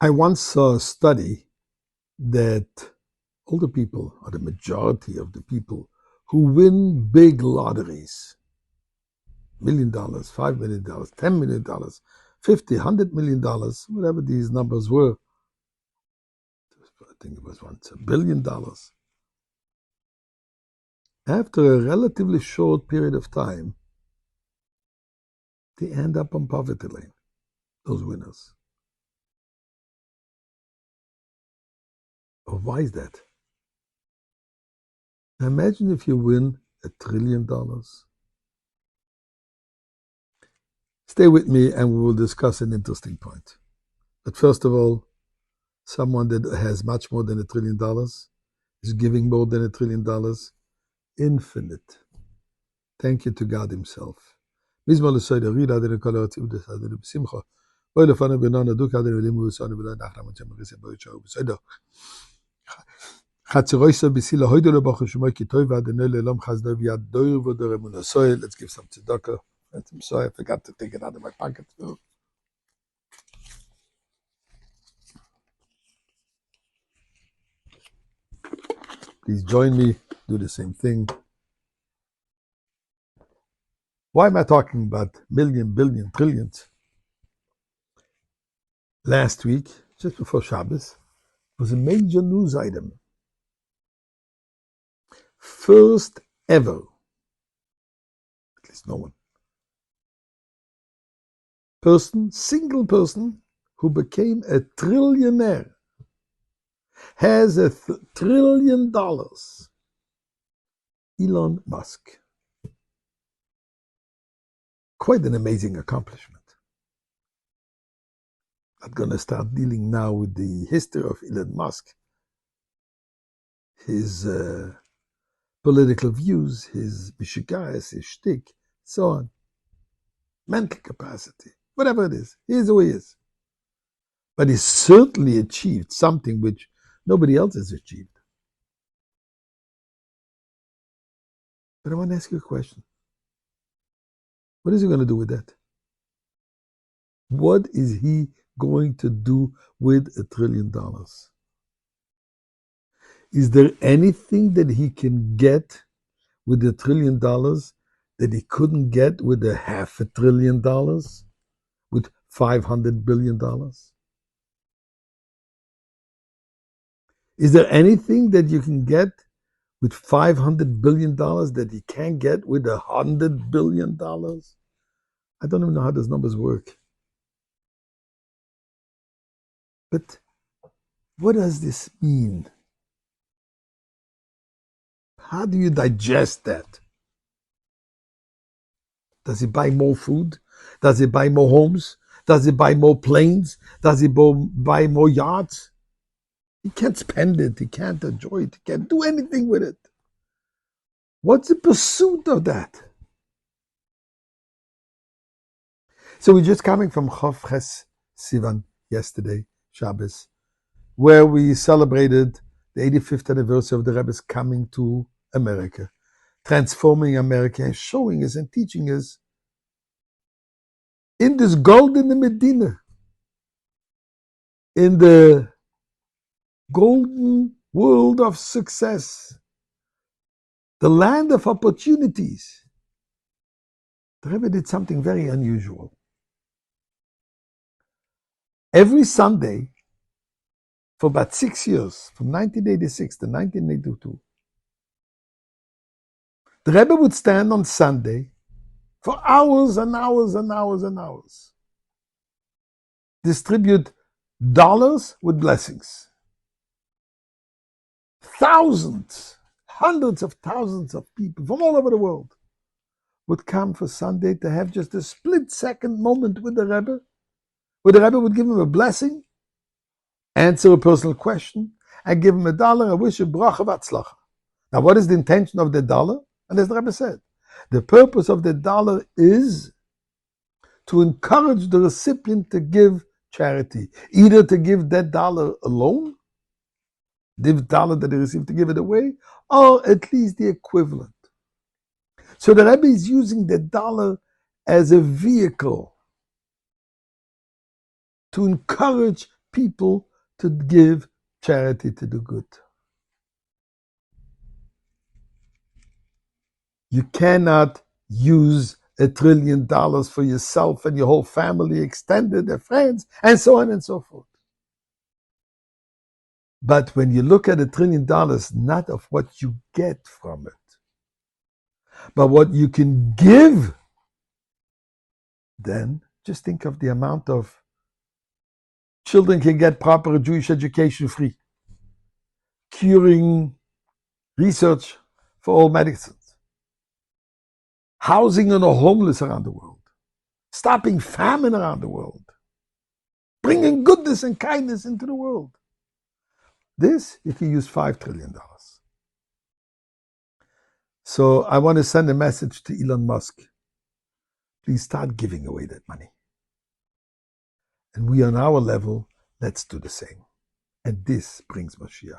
I once saw a study that all the people, or the majority of the people who win big lotteries, $1 million, $5 million, $10 million, 50, $100 million, whatever these numbers were, I think it was once $1 billion. After a relatively short period of time, they end up on poverty lane, those winners. Why is that? Now imagine if you win $1 trillion. Stay with me and we will discuss an interesting point. But first of all, someone that has much more than $1 trillion is giving more than $1 trillion, infinite. Thank you to God Himself. Let's give some tzedakah. I'm sorry, I forgot to take it out of my pocket. Please join me, do the same thing. Why am I talking about million, billion, trillions? Last week, just before Shabbos, was a major news item. First ever, at least no one, single person who became a trillionaire, has $1 trillion. Elon Musk. Quite an amazing accomplishment. I'm going to start dealing now with the history of Elon Musk, his political views, his bishikayas, his shtick, so on. Mental capacity, whatever it is, he is who he is. But he certainly achieved something which nobody else has achieved. But I want to ask you a question. What is he going to do with that? What is he going to do with $1 trillion? Is there anything that he can get with $1 trillion that he couldn't get with $500 billion, with $500 billion? Is there anything that you can get with $500 billion that he can't get with $100 billion? I don't even know how those numbers work. But what does this mean? How do you digest that? Does he buy more food? Does he buy more homes? Does he buy more planes? Does he buy more yachts? He can't spend it. He can't enjoy it. He can't do anything with it. What's the pursuit of that? So we're just coming from Chof Ches Sivan yesterday, Shabbos, where we celebrated the 85th anniversary of the Rebbe's coming to America, transforming America, and showing us and teaching us in this golden Medina, in the golden world of success, the land of opportunities. The Rebbe did something very unusual. Every Sunday, for about 6 years, from 1986 to 1982, the Rebbe would stand on Sunday for hours and hours and hours and hours, distribute dollars with blessings. Thousands, hundreds of thousands of people from all over the world would come for Sunday to have just a split-second moment with the Rebbe, where the Rebbe would give him a blessing, answer a personal question, and give him $1 and wish a bracha v'atzlacha. Now, what is the intention of the $1? And as the Rebbe said, the purpose of the $1 is to encourage the recipient to give charity, either to give that $1 alone, the $1 that he received, to give it away, or at least the equivalent. So the Rebbe is using the $1 as a vehicle to encourage people to give charity, to do good. You cannot use $1 trillion for yourself and your whole family, extended, their friends, and so on and so forth. But when you look at $1 trillion, not of what you get from it, but what you can give, then just think of the amount of children can get proper Jewish education free, curing research for all medicines, housing on the homeless around the world, stopping famine around the world, bringing goodness and kindness into the world. This, you can use $5 trillion. So I want to send a message to Elon Musk. Please start giving away that money. And we on our level, let's do the same. And this brings Mashiach.